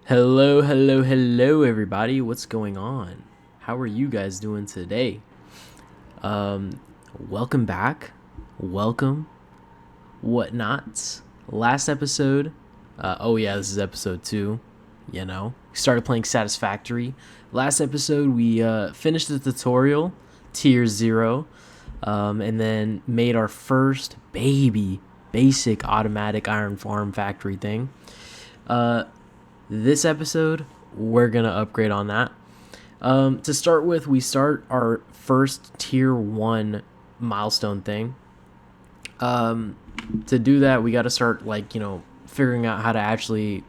Hello, hello, hello, everybody. What's going on? How are you guys doing today? Welcome back. Welcome. Whatnots. Last episode. Oh, yeah, this is episode 2. Started playing Satisfactory. Last episode, we finished the tutorial, Tier 0, and then made our first basic automatic iron farm factory thing. This episode, we're going to upgrade on that. To start with, we start our first tier 1 milestone thing. To do that, we got to start, figuring out how to actually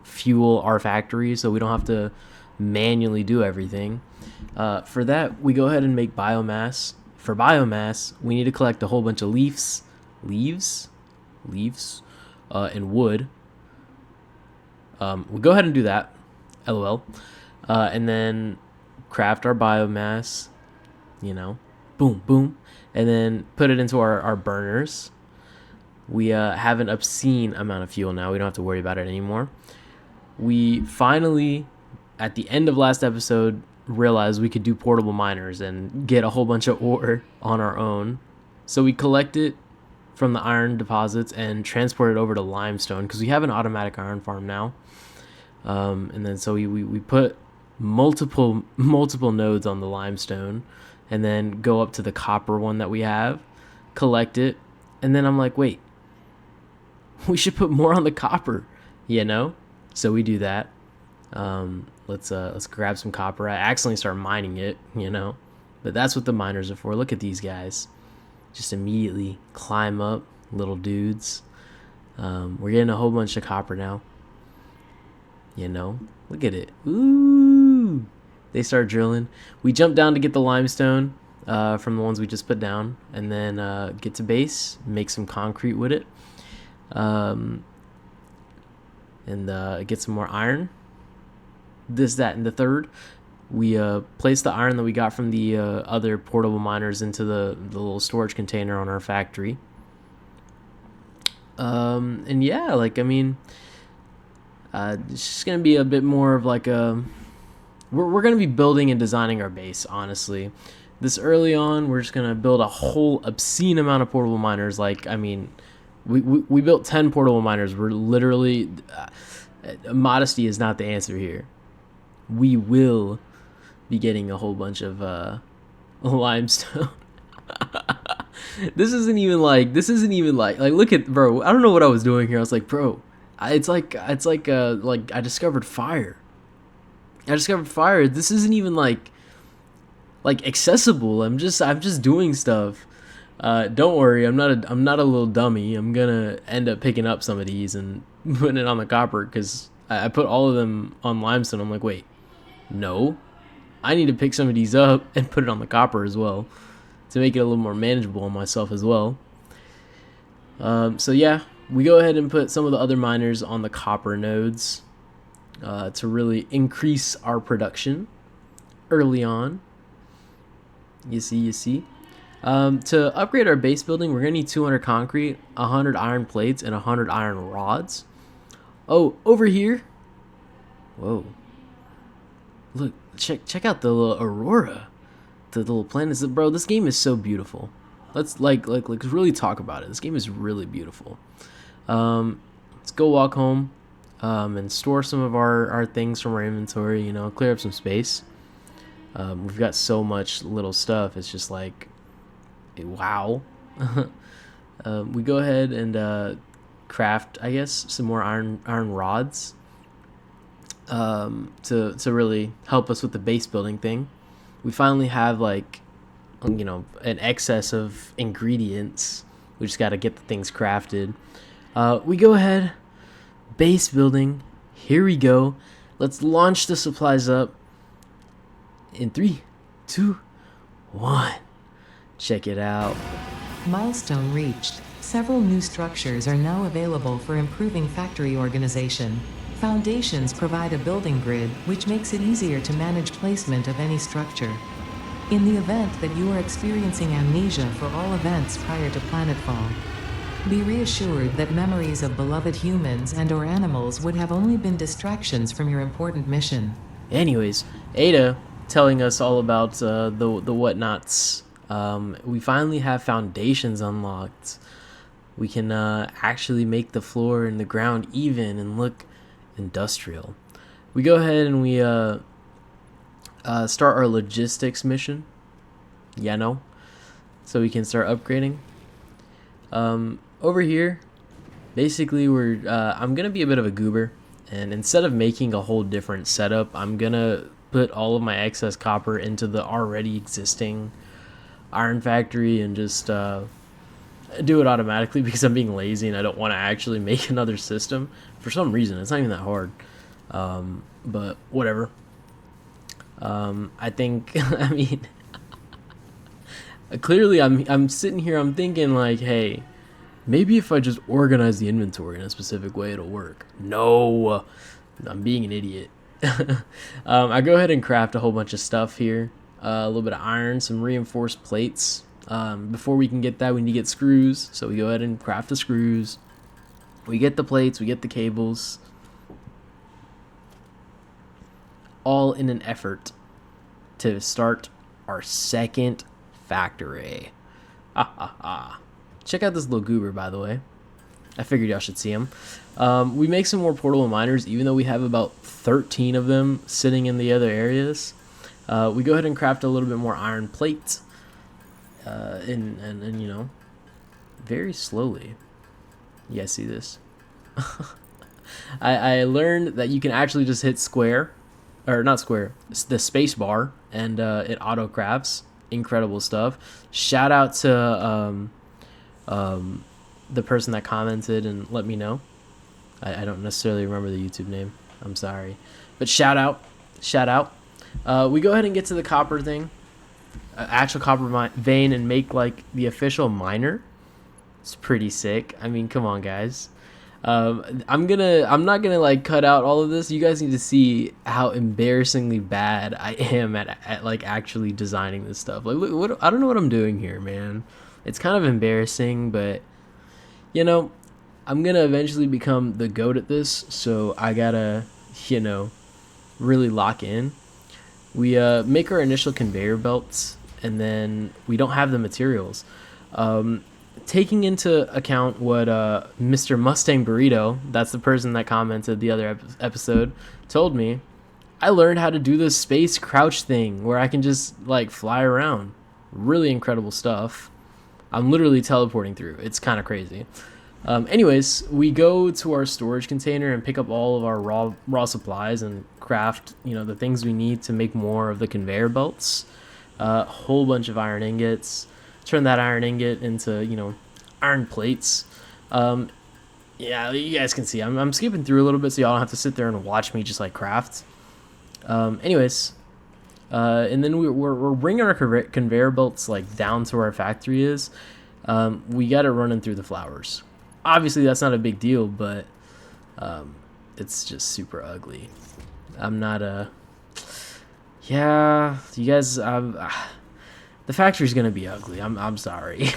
fuel our factory so we don't have to manually do everything. For that, we go ahead and make biomass. For biomass, we need to collect a whole bunch of leaves, and wood. We'll go ahead and do that, lol, and then craft our biomass, boom, and then put it into our burners. We have an obscene amount of fuel now. We don't have to worry about it anymore. We finally, at the end of last episode, realized we could do portable miners and get a whole bunch of ore on our own. So we collect it from the iron deposits and transport it over to limestone because we have an automatic iron farm now. And then so we put multiple nodes on the limestone and then go up to the copper one that we have, collect it, and then I'm like, wait, we should put more on the copper, so we do that. Let's grab some copper. I accidentally start mining it, but that's what the miners are for. Look at these guys, just immediately climb up, little dudes. We're getting a whole bunch of copper now. Look at it. Ooh, they start drilling. We jump down to get the limestone from the ones we just put down, and then get to base, make some concrete with it, and get some more iron. This, that, and the third. We place the iron that we got from the other portable miners into the little storage container on our factory. And yeah, it's just going to be a bit more of like a... We're going to be building and designing our base, honestly. This early on, we're just going to build a whole obscene amount of portable miners. We built 10 portable miners. We're literally... modesty is not the answer here. We will be getting a whole bunch of limestone. This isn't even like look at, bro, I don't know what I was doing here. I was like, bro, it's like I discovered fire. This isn't even like accessible. I'm just doing stuff. Don't worry, I'm not a little dummy. I'm gonna end up picking up some of these and putting it on the copper because I put all of them on limestone. I'm like, wait, no, I need to pick some of these up and put it on the copper as well to make it a little more manageable on myself as well. So yeah, we go ahead and put some of the other miners on the copper nodes to really increase our production early on. You see. To upgrade our base building, we're gonna need 200 concrete, 100 iron plates, and 100 iron rods. Oh, over here. Whoa. Look, check out the little aurora, the little planets. Bro, this game is so beautiful. Let's really talk about it. This game is really beautiful. Let's go walk home, and store some of our things from our inventory. Clear up some space. We've got so much little stuff. It's just like, wow. We go ahead and craft, I guess, some more iron rods to really help us with the base building thing. We finally have an excess of ingredients. We just got to get the things crafted. We go ahead, base building. Here we go. Let's launch the supplies up in 3, 2, 1. Check it out. Milestone reached. Several new structures are now available for improving factory organization. Foundations provide a building grid, which makes it easier to manage placement of any structure. In the event that you are experiencing amnesia for all events prior to planetfall, Be reassured that memories of beloved humans and/or animals would have only been distractions from your important mission. Anyways, Ada telling us all about the whatnots. We finally have foundations unlocked. We can actually make the floor and the ground even and look industrial. We go ahead and we start our logistics mission. Yeah, no. So we can start upgrading. Over here, basically I'm gonna be a bit of a goober, and instead of making a whole different setup, I'm gonna put all of my excess copper into the already existing iron factory and just do it automatically because I'm being lazy and I don't want to actually make another system for some reason. It's not even that hard, but whatever. I think I mean clearly I'm sitting here, I'm thinking like, hey, maybe if I just organize the inventory in a specific way, it'll work. No, I'm being an idiot. I go ahead and craft a whole bunch of stuff here. A little bit of iron, some reinforced plates. Before we can get that, we need to get screws. So we go ahead and craft the screws. We get the plates, we get the cables. All in an effort to start our second factory. Ha ha ha. Check out this little goober, by the way. I figured y'all should see him. We make some more portable miners, even though we have about 13 of them sitting in the other areas. We go ahead and craft a little bit more iron plate. And you know, very slowly. You guys see this? I learned that you can actually just hit square, or not square, the space bar, and it auto crafts. Incredible stuff. Shout out to the person that commented and let me know. I don't necessarily remember the YouTube name. I'm sorry, but shout out. We go ahead and get to the copper thing, actual copper vein, and make like the official miner. It's pretty sick. I mean, come on, guys. I'm not gonna like cut out all of this. You guys need to see how embarrassingly bad I am at like actually designing this stuff. Like, look, what, I don't know what I'm doing here, man. It's kind of embarrassing, but you know, I'm gonna eventually become the GOAT at this, so I gotta, you know, really lock in. We make our initial conveyor belts, and then we don't have the materials. Taking into account what Mr. Mustang Burrito, that's the person that commented the other episode, told me, I learned how to do this space crouch thing where I can just like fly around. Really incredible stuff. I'm literally teleporting through. It's kind of crazy. Anyways, we go to our storage container and pick up all of our raw supplies and craft, you know, the things we need to make more of the conveyor belts. A whole bunch of iron ingots. Turn that iron ingot into, you know, iron plates. Yeah, you guys can see I'm skipping through a little bit so y'all don't have to sit there and watch me just like craft. Anyways, and then we're bringing our conveyor belts like down to where our factory is. We got it running through the flowers. Obviously that's not a big deal, but it's just super ugly. I'm not yeah, you guys, the factory's gonna be ugly. I'm sorry.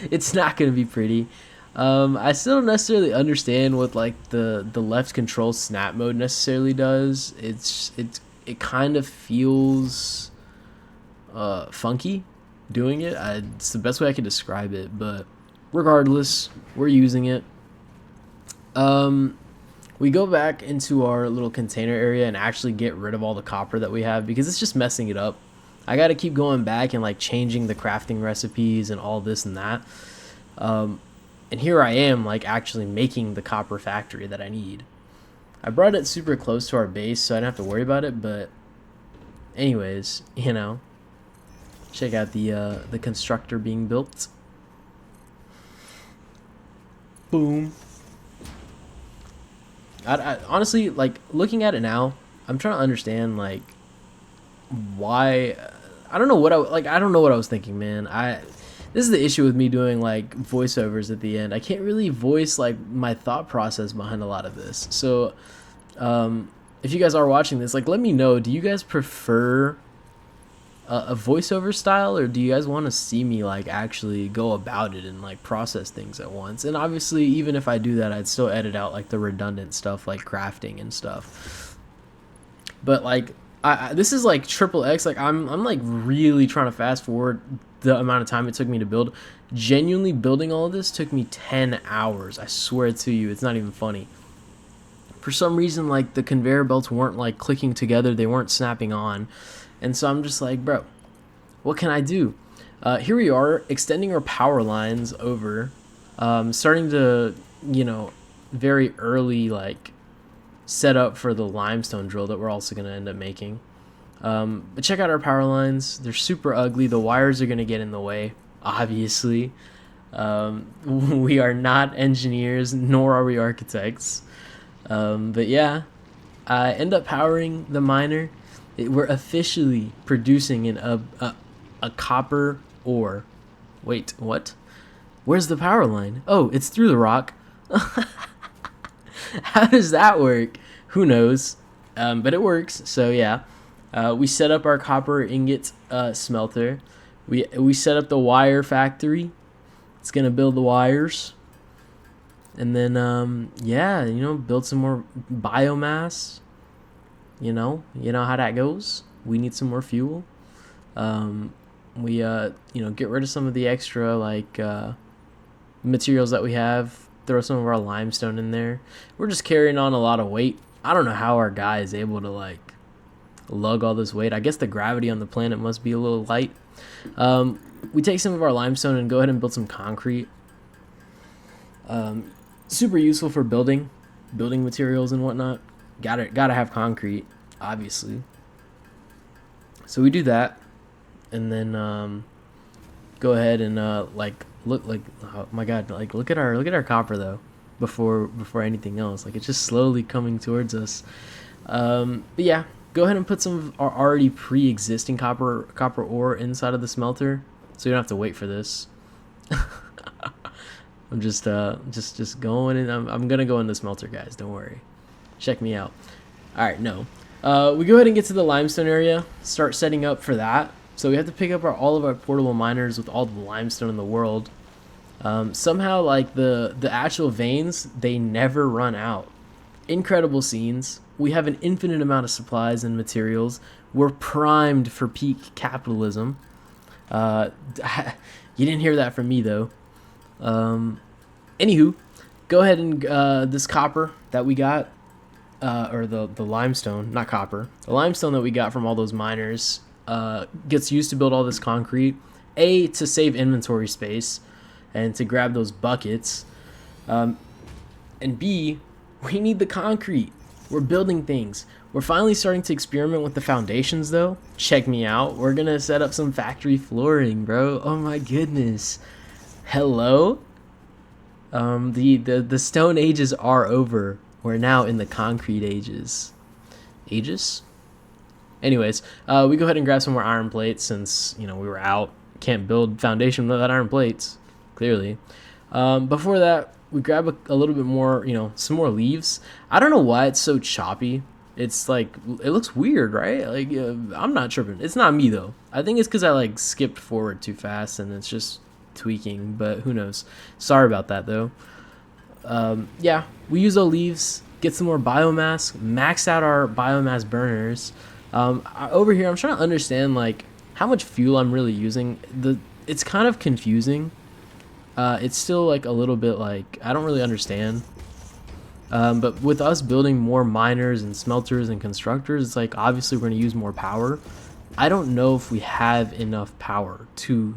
It's not gonna be pretty. I still don't necessarily understand what like the left control snap mode necessarily does. It kind of feels funky doing it. It's the best way I can describe it, but regardless, we're using it. We go back into our little container area and actually get rid of all the copper that we have because it's just messing it up. I gotta keep going back and like changing the crafting recipes and all this and that. And here I am like actually making the copper factory that I need. I brought it super close to our base so I don't have to worry about it, but anyways, you know, check out the constructor being built. Boom. I honestly, like, looking at it now, I'm trying to understand like why. I don't know what I don't know what I was thinking, man. This is the issue with me doing like voiceovers at the end. I can't really voice like my thought process behind a lot of this. So if you guys are watching this, like, let me know, do you guys prefer a voiceover style, or do you guys want to see me like actually go about it and like process things at once? And obviously, even if I do that, I'd still edit out like the redundant stuff like crafting and stuff. But like, this is like triple X. Like I'm like really trying to fast forward the amount of time it took me to build. Genuinely building all of this took me 10 hours. I swear to you, it's not even funny. For some reason, like the conveyor belts weren't like clicking together, they weren't snapping on. And so I'm just like, bro, what can I do? Here we are, extending our power lines over, starting to, very early, like, set up for the limestone drill that we're also going to end up making. But check out our power lines. They're super ugly. The wires are going to get in the way, obviously. We are not engineers, nor are we architects. But yeah, I end up powering the miner. We're officially producing a copper ore. Wait, what? Where's the power line? Oh, it's through the rock. How does that work? Who knows? But it works. So yeah, we set up our copper ingot smelter. We set up the wire factory. It's gonna build the wires. And then, yeah, build some more biomass. You know how that goes. We need some more fuel. We, get rid of some of the extra, like, materials that we have. Throw some of our limestone in there. We're just carrying on a lot of weight. I don't know how our guy is able to, like, lug all this weight. I guess the gravity on the planet must be a little light. We take some of our limestone and go ahead and build some concrete. Super useful for building materials and whatnot. Gotta have concrete, obviously. So we do that, and then go ahead and look like, oh my god, like look at our copper though. Before anything else, like it's just slowly coming towards us. But yeah, go ahead and put some of our already pre-existing copper ore inside of the smelter, so you don't have to wait for this. I'm just going, and I'm gonna go in the smelter, guys. Don't worry. Check me out. All right, no. We go ahead and get to the limestone area. Start setting up for that. So we have to pick up all of our portable miners with all the limestone in the world. Somehow, like the actual veins, they never run out. Incredible scenes. We have an infinite amount of supplies and materials. We're primed for peak capitalism. You didn't hear that from me though. Anywho, go ahead and this copper that we got, or the limestone, not copper, the limestone that we got from all those miners, gets used to build all this concrete. A, to save inventory space and to grab those buckets, and B, we need the concrete. We're building things. We're finally starting to experiment with the foundations though. Check me out. We're gonna set up some factory flooring, bro. Oh my goodness. Hello? The stone ages are over. We're now in the concrete ages. Ages? Anyways, we go ahead and grab some more iron plates since, we were out. Can't build foundation without iron plates, clearly. Before that, we grab a little bit more, some more leaves. I don't know why it's so choppy. It's like, it looks weird, right? Like, I'm not tripping. It's not me though. I think it's because I like skipped forward too fast and it's just tweaking, but who knows. Sorry about that though. Yeah, we use those leaves, get some more biomass, max out our biomass burners. Over here I'm trying to understand like how much fuel I'm really using. It's kind of confusing. It's still like a little bit like I don't really understand. But with us building more miners and smelters and constructors, it's like obviously we're going to use more power. I don't know if we have enough power to,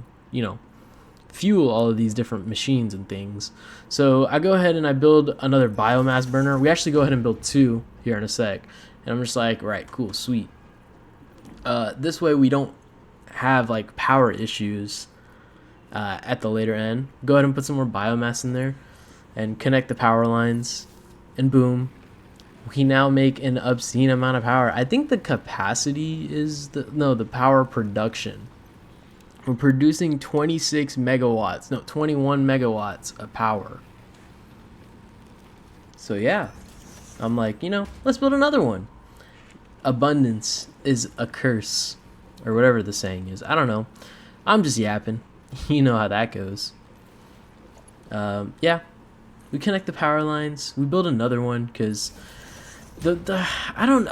fuel all of these different machines and things. So I go ahead and I build another biomass burner. We actually go ahead and build two here in a sec. And I'm just like, right, cool, sweet. This way we don't have like power issues at the later end. Go ahead and put some more biomass in there and connect the power lines, and boom, we now make an obscene amount of power. I think the capacity is the power production. We're producing 21 megawatts of power. So yeah, I'm like, let's build another one. Abundance is a curse. or whatever the saying is. I don't know. I'm just yapping. You know how that goes. Yeah, we connect the power lines. We build another one because the I don't.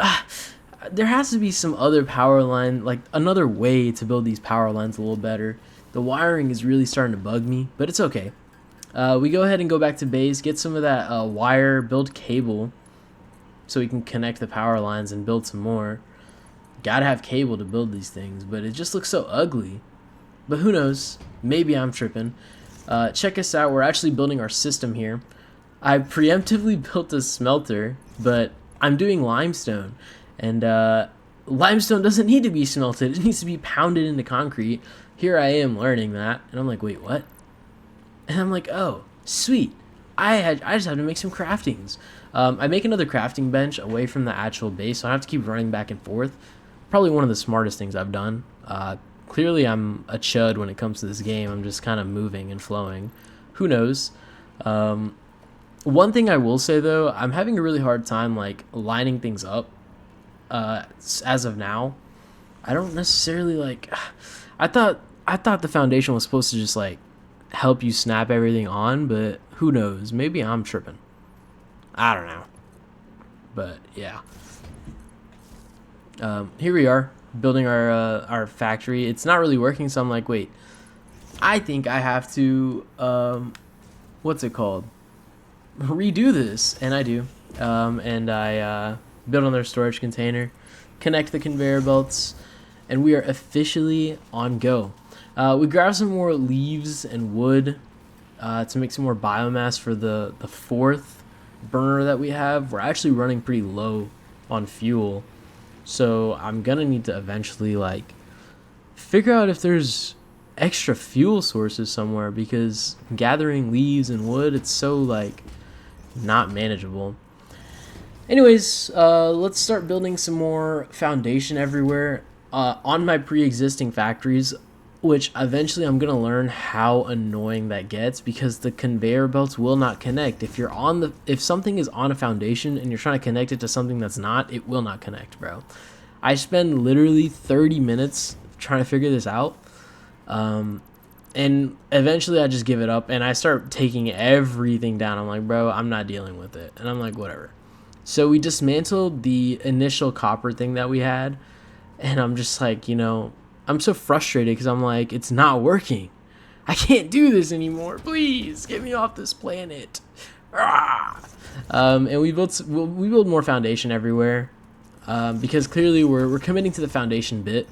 There has to be some other power line, like another way to build these power lines a little better. The wiring is really starting to bug me, but it's okay. We go ahead and go back to base, get some of that wire, build cable, so we can connect the power lines and build some more. Gotta have cable to build these things, but it just looks so ugly. But who knows? Maybe I'm tripping. Check us out. We're actually building our system here. I preemptively built a smelter, but I'm doing limestone. And limestone doesn't need to be smelted. It needs to be pounded into concrete. Here I am learning that. And I'm like, wait, what? And I'm like, oh, sweet. I just have to make some craftings. I make another crafting bench away from the actual base, so I have to keep running back and forth. Probably one of the smartest things I've done. Clearly I'm a chud when it comes to this game. I'm just kind of moving and flowing. Who knows? One thing I will say though, I'm having a really hard time like lining things up. As of now, I don't necessarily like. I thought the foundation was supposed to just like help you snap everything on, but who knows? Maybe I'm tripping. I don't know. But yeah. Here we are building our factory. It's not really working, so I'm like, wait, I think I have to what's it called, redo this. And I do. And I build another storage container, connect the conveyor belts, and we are officially on go. We grabbed some more leaves and wood to make some more biomass for the fourth burner that we have. We're actually running pretty low on fuel, so I'm gonna need to eventually like figure out if there's extra fuel sources somewhere, because gathering leaves and wood, it's so like not manageable. Anyways, let's start building some more foundation everywhere on my pre-existing factories, which eventually I'm gonna learn how annoying that gets, because the conveyor belts will not connect. If something is on a foundation and you're trying to connect it to something that's not, it will not connect, bro. I spend literally 30 minutes trying to figure this out, and eventually I just give it up and I start taking everything down. I'm like, bro, I'm not dealing with it, and I'm like, whatever. So we dismantled the initial copper thing that we had, and I'm just like, I'm so frustrated because I'm like, it's not working. I can't do this anymore. Please get me off this planet. And we build more foundation everywhere, because clearly we're committing to the foundation bit.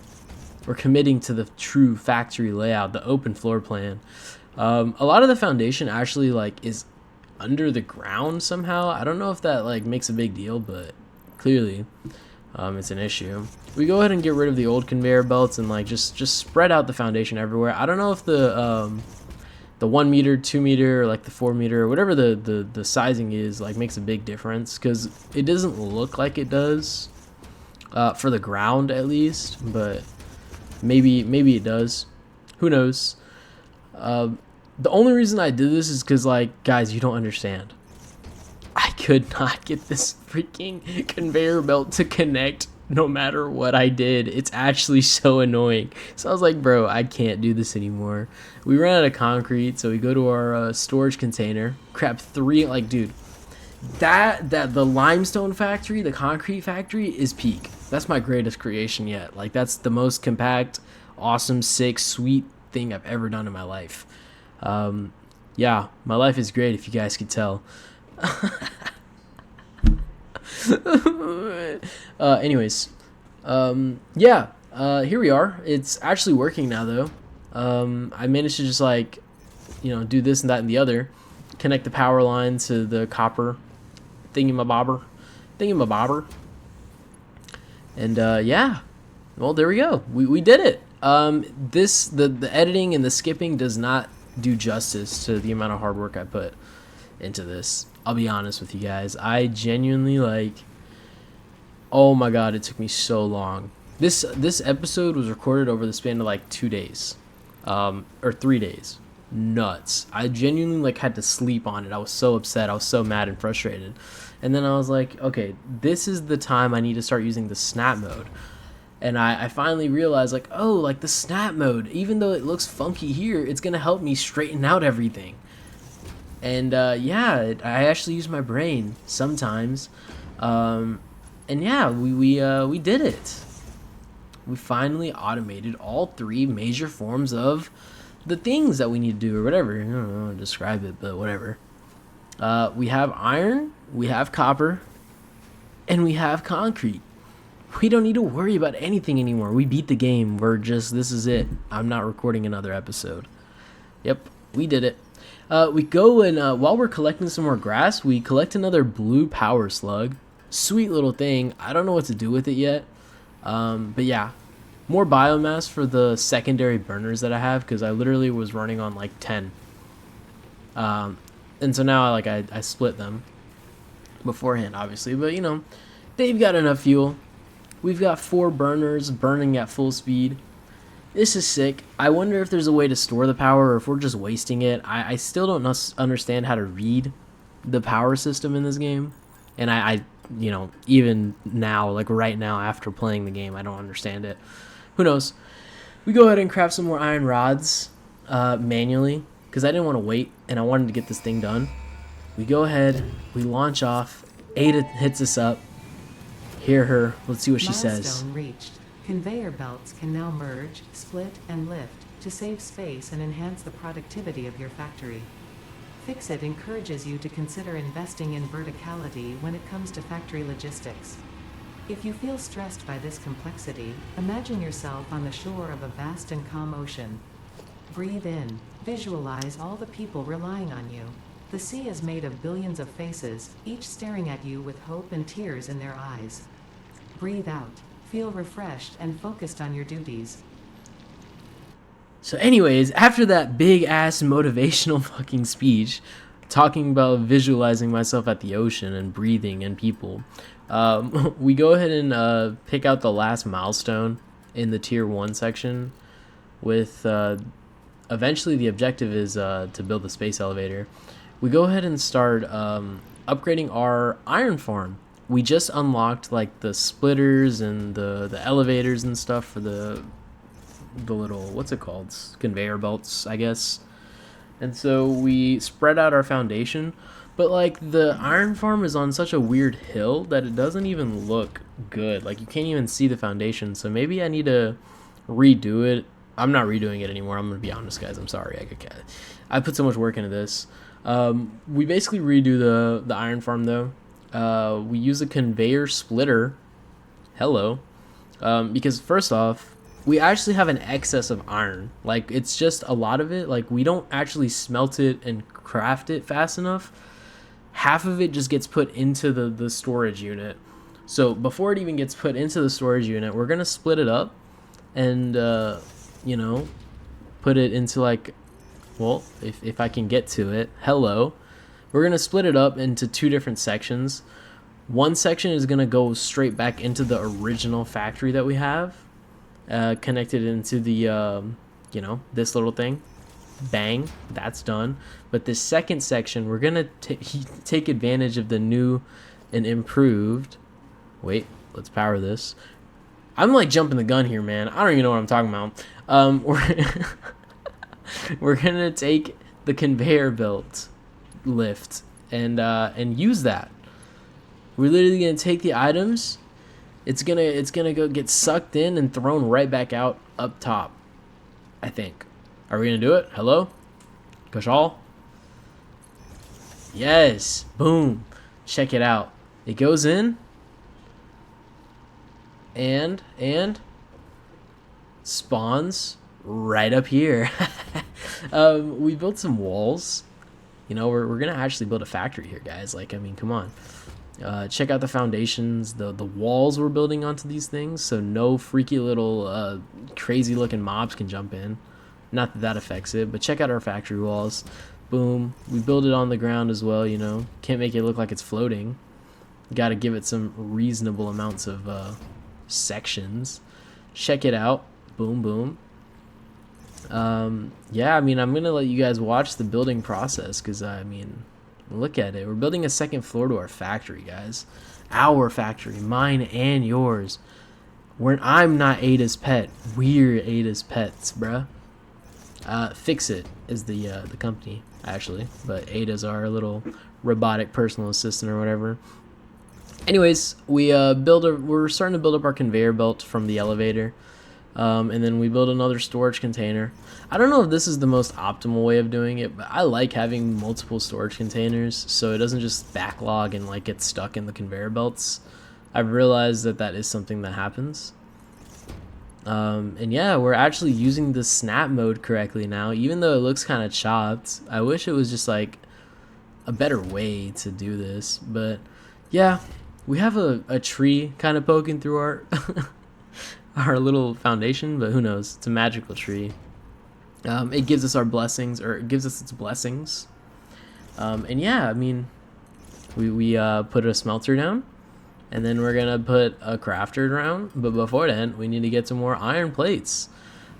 We're committing to the true factory layout, the open floor plan. A lot of the foundation actually like is under the ground somehow. I don't know if that like makes a big deal, but clearly it's an issue. We go ahead and get rid of the old conveyor belts and like just spread out the foundation everywhere. I don't know if the 1 meter, 2 meter, or like the 4 meter, or whatever the sizing is, like makes a big difference, because it doesn't look like it does for the ground at least, but maybe it does. Who knows? The only reason I did this is because, like, guys, you don't understand. I could not get this freaking conveyor belt to connect no matter what I did. It's actually so annoying. So I was like, bro, I can't do this anymore. We ran out of concrete, so we go to our storage container, grab 3, like, dude, that the limestone factory, the concrete factory is peak. That's my greatest creation yet. Like, that's the most compact, awesome, sick, sweet thing I've ever done in my life. Yeah, my life is great, if you guys could tell. Anyways, yeah, here we are. It's actually working now, though. I managed to just like, do this and that and the other, connect the power line to the copper thingamabobber, and yeah, well, there we go. We did it. The editing and the skipping does not do justice to the amount of hard work I put into this. I'll be honest with you guys. I genuinely, like, oh my god, it took me so long. This episode was recorded over the span of like 2 days, or 3 days. Nuts. I genuinely like had to sleep on it. I was so upset. I was so mad and frustrated. And then I was like, okay, this is the time I need to start using the snap mode. And I finally realized, like, oh, like the snap mode, even though it looks funky here, it's gonna help me straighten out everything. And yeah, I actually use my brain sometimes. Um, and yeah, we did it. We finally automated all three major forms of the things that we need to do, or whatever. I don't know how to describe it, but whatever. We have iron, we have copper, and we have concrete. We don't need to worry about anything anymore. We beat the game. This is it. I'm not recording another episode. Yep, we did it. We go and while we're collecting some more grass, we collect another blue power slug. Sweet little thing. I don't know what to do with it yet. But yeah, more biomass for the secondary burners that I have, because I literally was running on like 10. And so now I split them beforehand, obviously. But you know, they've got enough fuel. We've got 4 burners burning at full speed. This is sick. I wonder if there's a way to store the power, or if we're just wasting it. I still don't understand how to read the power system in this game. And I you know, even now, like right now after playing the game, I don't understand it. Who knows? We go ahead and craft some more iron rods manually, because I didn't want to wait and I wanted to get this thing done. We go ahead, we launch off. Ada hits us up. Hear her. Let's see what she says. Milestone reached. Conveyor belts can now merge, split, and lift to save space and enhance the productivity of your factory. Fixit encourages you to consider investing in verticality when it comes to factory logistics. If you feel stressed by this complexity, imagine yourself on the shore of a vast and calm ocean. Breathe in. Visualize all the people relying on you. The sea is made of billions of faces, each staring at you with hope and tears in their eyes. Breathe out. Feel refreshed and focused on your duties. So anyways, after that big ass motivational fucking speech talking about visualizing myself at the ocean and breathing and people, we go ahead and pick out the last milestone in the tier 1 section with eventually the objective is to build the space elevator. We go ahead and start upgrading our iron farm. We just unlocked like the splitters and the elevators and stuff for the little, what's it called, conveyor belts, I guess. And so we spread out our foundation, but like the iron farm is on such a weird hill that it doesn't even look good. Like you can't even see the foundation. So maybe I need to redo it. I'm not redoing it anymore. I'm gonna be honest, guys. I'm sorry. I put so much work into this. We basically redo the iron farm though. We use a conveyor splitter. Hello. Because first off, we actually have an excess of iron. Like it's just a lot of it. Like we don't actually smelt it and craft it fast enough. Half of it just gets put into the storage unit. So before it even gets put into the storage unit, we're gonna split it up and you know, put it into like, well, if I can get to it. Hello. We're going to split it up into 2 different sections. One section is going to go straight back into the original factory that we have, connected into the, you know, this little thing. Bang, that's done. But this second section, we're going to take advantage of the new and improved. Wait, let's power this. I'm like jumping the gun here, man. I don't even know what I'm talking about. We're going to take the conveyor belt lift and use that. We're literally gonna take the items. It's gonna go get sucked in and thrown right back out up top. I think. Are we gonna do it? Hello, Kashal. Yes. Boom. Check it out. It goes in. And spawns right up here. We built some walls. You know, we're gonna actually build a factory here, guys. Like, I mean, come on. Check out the foundations, the walls we're building onto these things, so no freaky little crazy looking mobs can jump in. Not that affects it, but check out our factory walls. Boom. We build it on the ground as well, you know. Can't make it look like it's floating. Got to give it some reasonable amounts of sections. Check it out. Boom, boom. Yeah, I mean, I'm gonna let you guys watch the building process, because I mean, look at it. We're building a second floor to our factory, guys. Our factory, mine and yours. I'm not Ada's pet. We're Ada's pets, bruh. Fix It is the company actually, but Ada's our little robotic personal assistant or whatever. Anyways, we're starting to build up our conveyor belt from the elevator, and then we build another storage container. I don't know if this is the most optimal way of doing it, but I like having multiple storage containers so it doesn't just backlog and like get stuck in the conveyor belts. I've realized that that is something that happens. And yeah, we're actually using the snap mode correctly now, even though it looks kind of chopped. I wish it was just like a better way to do this, but yeah, we have a tree kind of poking through our our little foundation, but who knows? It's a magical tree. It gives us our blessings, or it gives us its blessings. And yeah, I mean, we put a smelter down, and then we're gonna put a crafter down. But before then, we need to get some more iron plates.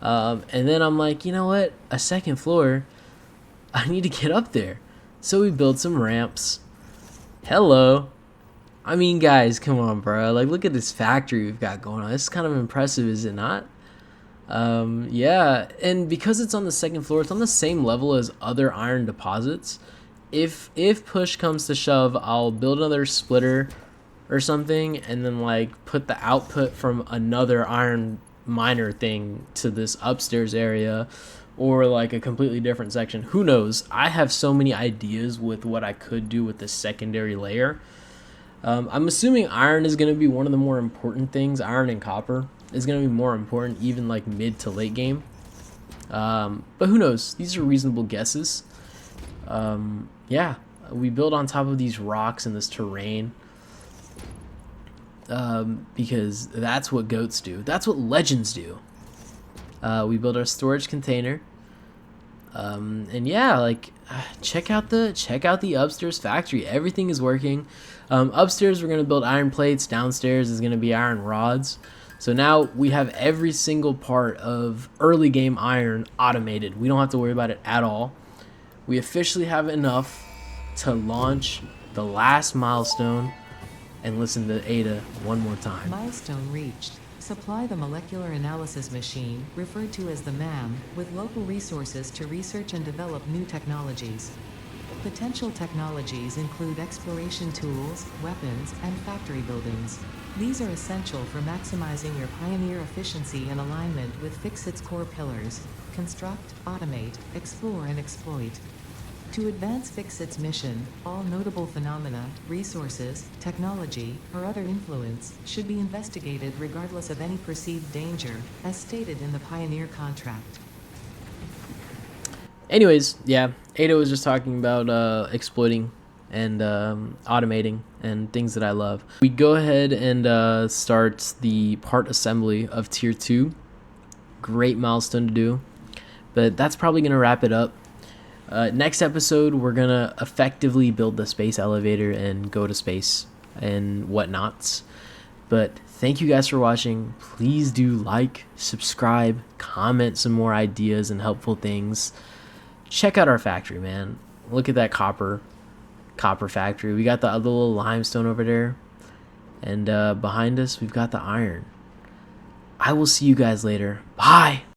And then I'm like, you know what? A second floor. I need to get up there. So we built some ramps. Hello. I mean, guys, come on, bro. Like, look at this factory we've got going on. This is kind of impressive, is it not? Yeah, and because it's on the second floor, it's on the same level as other iron deposits. If push comes to shove, I'll build another splitter or something, and then like put the output from another iron miner thing to this upstairs area, or like a completely different section. Who knows? I have so many ideas with what I could do with this secondary layer. I'm assuming iron is going to be one of the more important things. Iron and copper is going to be more important, even like mid to late game. But who knows? These are reasonable guesses. Yeah, we build on top of these rocks and this terrain. Because that's what goats do. That's what legends do. We build our storage container. And yeah, like check out the upstairs factory. Everything is working. Upstairs we're gonna build iron plates. Downstairs is gonna be iron rods. So now we have every single part of early game iron automated. We don't have to worry about it at all. We officially have enough to launch the last milestone. And listen to Ada one more time. Milestone reached. Supply the molecular analysis machine, referred to as the MAM, with local resources to research and develop new technologies. Potential technologies include exploration tools, weapons, and factory buildings. These are essential for maximizing your Pioneer efficiency and alignment with Fix-It's core pillars: construct, automate, explore, and exploit. To advance Fix-It's mission, all notable phenomena, resources, technology, or other influence should be investigated regardless of any perceived danger, as stated in the Pioneer contract. Anyways, yeah, Ada was just talking about exploiting and automating and things that I love. We go ahead and start the part assembly of tier 2. Great milestone to do, but that's probably going to wrap it up. Next episode, we're going to effectively build the space elevator and go to space and whatnots. But thank you guys for watching. Please do like, subscribe, comment some more ideas and helpful things. Check out our factory, man. Look at that copper factory. We got the other little limestone over there. And behind us, we've got the iron. I will see you guys later. Bye.